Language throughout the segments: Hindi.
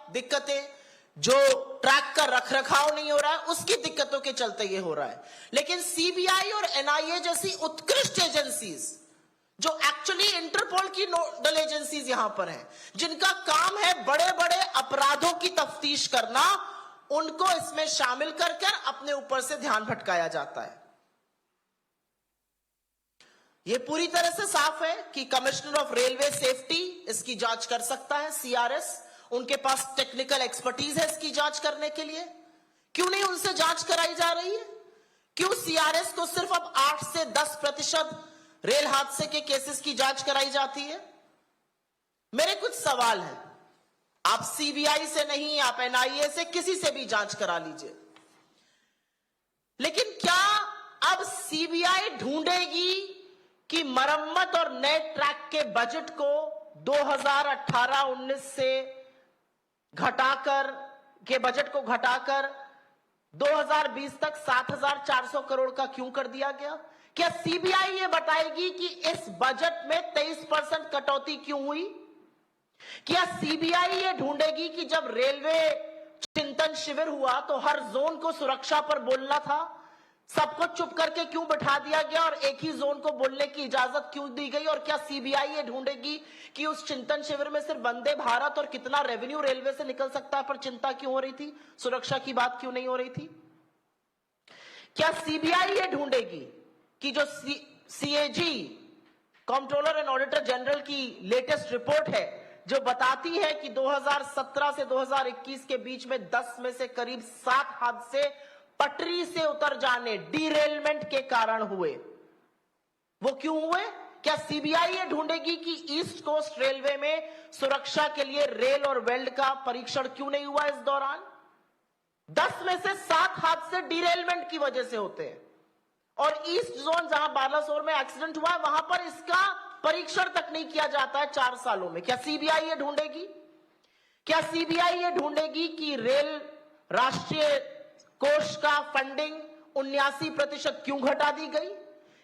दिक्कतें, जो ट्रैक का रखरखाव नहीं हो रहा है, उसकी दिक्कतों के चलते ये हो रहा है। लेकिन सीबीआई और एनआईए जैसी उत्कृष्ट एजेंसीज, जो एक्चुअली इंटरपोल की नोडल एजेंसीज यहां पर हैं, जिनका काम है बड़े बड़े अपराधों की तफ्तीश करना, उनको इसमें शामिल कर अपने ऊपर से ध्यान भटकाया जाता है। यह पूरी तरह से साफ है कि कमिश्नर ऑफ रेलवे सेफ्टी इसकी जांच कर सकता है, सीआरएस, उनके पास टेक्निकल एक्सपर्टीज है इसकी जांच करने के लिए। क्यों नहीं उनसे जांच कराई जा रही है? क्यों सीआरएस को सिर्फ अब 8 से 10% रेल हादसे के केसेस की जांच कराई जाती है? मेरे कुछ सवाल हैं। आप सीबीआई से नहीं, आप एनआईए से, किसी से भी जांच करा लीजिए, लेकिन क्या अब सीबीआई ढूंढेगी कि मरम्मत और नए ट्रैक के बजट को 2018-19 से घटाकर, के बजट को घटाकर 2020 तक 7,400 करोड़ का क्यों कर दिया गया? क्या सीबीआई ये बताएगी कि इस बजट में 23% कटौती क्यों हुई? क्या सीबीआई ये ढूंढेगी कि जब रेलवे चिंतन शिविर हुआ तो हर जोन को सुरक्षा पर बोलना था, सबको चुप करके क्यों बैठा दिया गया और एक ही जोन को बोलने की इजाजत क्यों दी गई? और क्या सीबीआई ये ढूंढेगी कि उस चिंतन शिविर में सिर्फ वंदे भारत और कितना रेवेन्यू रेलवे से निकल सकता है पर चिंता क्यों हो रही थी, सुरक्षा की बात क्यों नहीं हो रही थी? क्या सीबीआई ये ढूंढेगी कि जो CAG, controller and auditor general की लेटेस्ट रिपोर्ट है, जो बताती है कि 2017 से 2021 के बीच में 10 में से करीब 7 हादसे पटरी से उतर जाने, डीरेलमेंट के कारण हुए, वो क्यों हुए? क्या सीबीआई ये ढूंढेगी कि ईस्ट कोस्ट रेलवे में सुरक्षा के लिए रेल और वेल्ड का परीक्षण क्यों नहीं हुआ इस दौरान? 10 में से 7 हादसे डीरेलमेंट की वजह से होते हैं, और ईस्ट जोन जहां बालासोर में एक्सीडेंट हुआ है, वहां पर इसका परीक्षण तक नहीं किया जाता है 4 सालों में। क्या सीबीआई ये ढूंढेगी? क्या सीबीआई ये ढूंढेगी कि रेल राष्ट्रीय कोष का फंडिंग 79% क्यों घटा दी गई?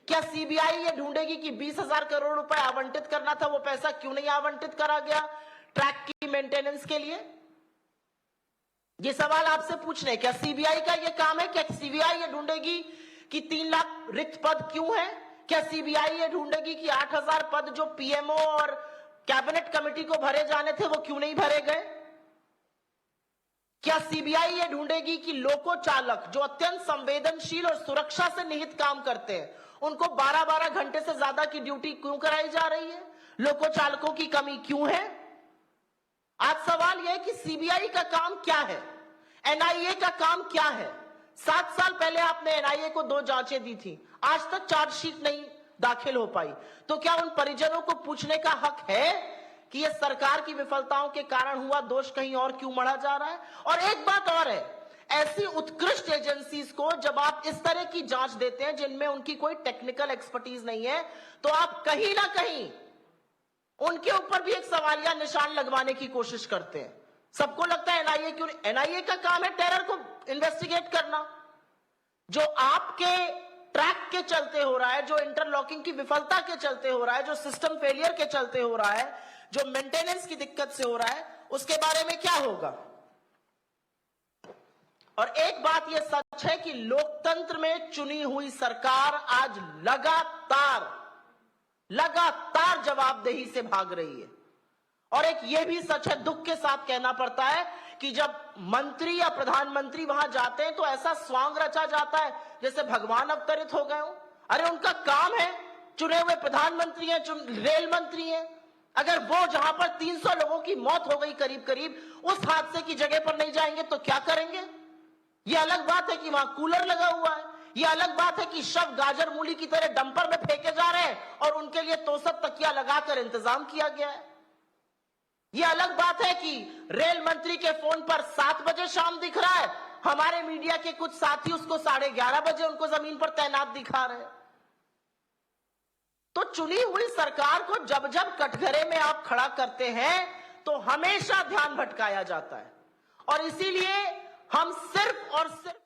क्या सीबीआई ये ढूंढेगी कि 20,000 करोड़ रुपए आवंटित करना था, वो पैसा क्यों नहीं आवंटित करा गया ट्रैक की मेंटेनेंस के लिए? ये सवाल आपसे पूछ रहे हैं। क्या सीबीआई का ये काम है? क्या सीबीआई ये ढूंढेगी कि 3 लाख रिक्त पद क्यों है? क्या सीबीआई ये ढूंढेगी कि 8,000 पद जो पीएमओ और कैबिनेट कमेटी को भरे जाने थे वो क्यों नहीं भरे गए? क्या सीबीआई ये ढूंढेगी कि लोको चालक जो अत्यंत संवेदनशील और सुरक्षा से निहित काम करते हैं, उनको 12-12 घंटे से ज्यादा की ड्यूटी क्यों कराई जा रही है? लोको चालकों की कमी क्यों है? आज सवाल यह है कि सीबीआई का काम क्या है, एनआईए का काम क्या है? 7 साल पहले आपने एनआईए को 2 जांचें दी थी, आज तक चार्जशीट नहीं दाखिल हो पाई। तो क्या उन परिजनों को पूछने का हक है कि यह सरकार की विफलताओं के कारण हुआ, दोष कहीं और क्यों मढ़ा जा रहा है? और एक बात और है, ऐसी उत्कृष्ट एजेंसीज को जब आप इस तरह की जांच देते हैं जिनमें उनकी कोई टेक्निकल एक्सपर्टीज नहीं है, तो आप कहीं ना कहीं उनके ऊपर भी एक सवालिया निशान लगवाने की कोशिश करते हैं। सबको लगता है एनआईए क्यों? एनआईए का काम है टेरर को इन्वेस्टिगेट करना। जो आपके ट्रैक के चलते हो रहा है, जो इंटरलॉकिंग की विफलता के चलते हो रहा है, जो सिस्टम फेलियर के चलते हो रहा है, जो मेंटेनेंस की दिक्कत से हो रहा है, उसके बारे में क्या होगा? और एक बात यह सच है कि लोकतंत्र में चुनी हुई सरकार आज लगातार जवाबदेही से भाग रही है। और एक यह भी सच है, दुख के साथ कहना पड़ता है, कि जब मंत्री या प्रधानमंत्री वहां जाते हैं तो ऐसा स्वांग रचा जाता है जैसे भगवान अवतरित हो गए हो। अरे उनका काम है, चुने हुए प्रधानमंत्री हैं, रेल मंत्री हैं, अगर वो जहां पर 300 लोगों की मौत हो गई करीब करीब, उस हादसे की जगह पर नहीं जाएंगे तो क्या करेंगे? यह अलग बात है कि वहां कूलर लगा हुआ है, यह अलग बात है कि शव गाजर मूली की तरह डंपर में फेंके जा रहे हैं और उनके लिए तोसक तकिया लगाकर इंतजाम किया गया है। यह अलग बात है कि रेल मंत्री के फोन पर 7 बजे शाम दिख रहा है, हमारे मीडिया के कुछ साथी उसको 11:30 बजे उनको जमीन पर तैनात दिखा रहे हैं। तो चुनी हुई सरकार को जब जब कटघरे में आप खड़ा करते हैं तो हमेशा ध्यान भटकाया जाता है, और इसीलिए हम सिर्फ और सिर्फ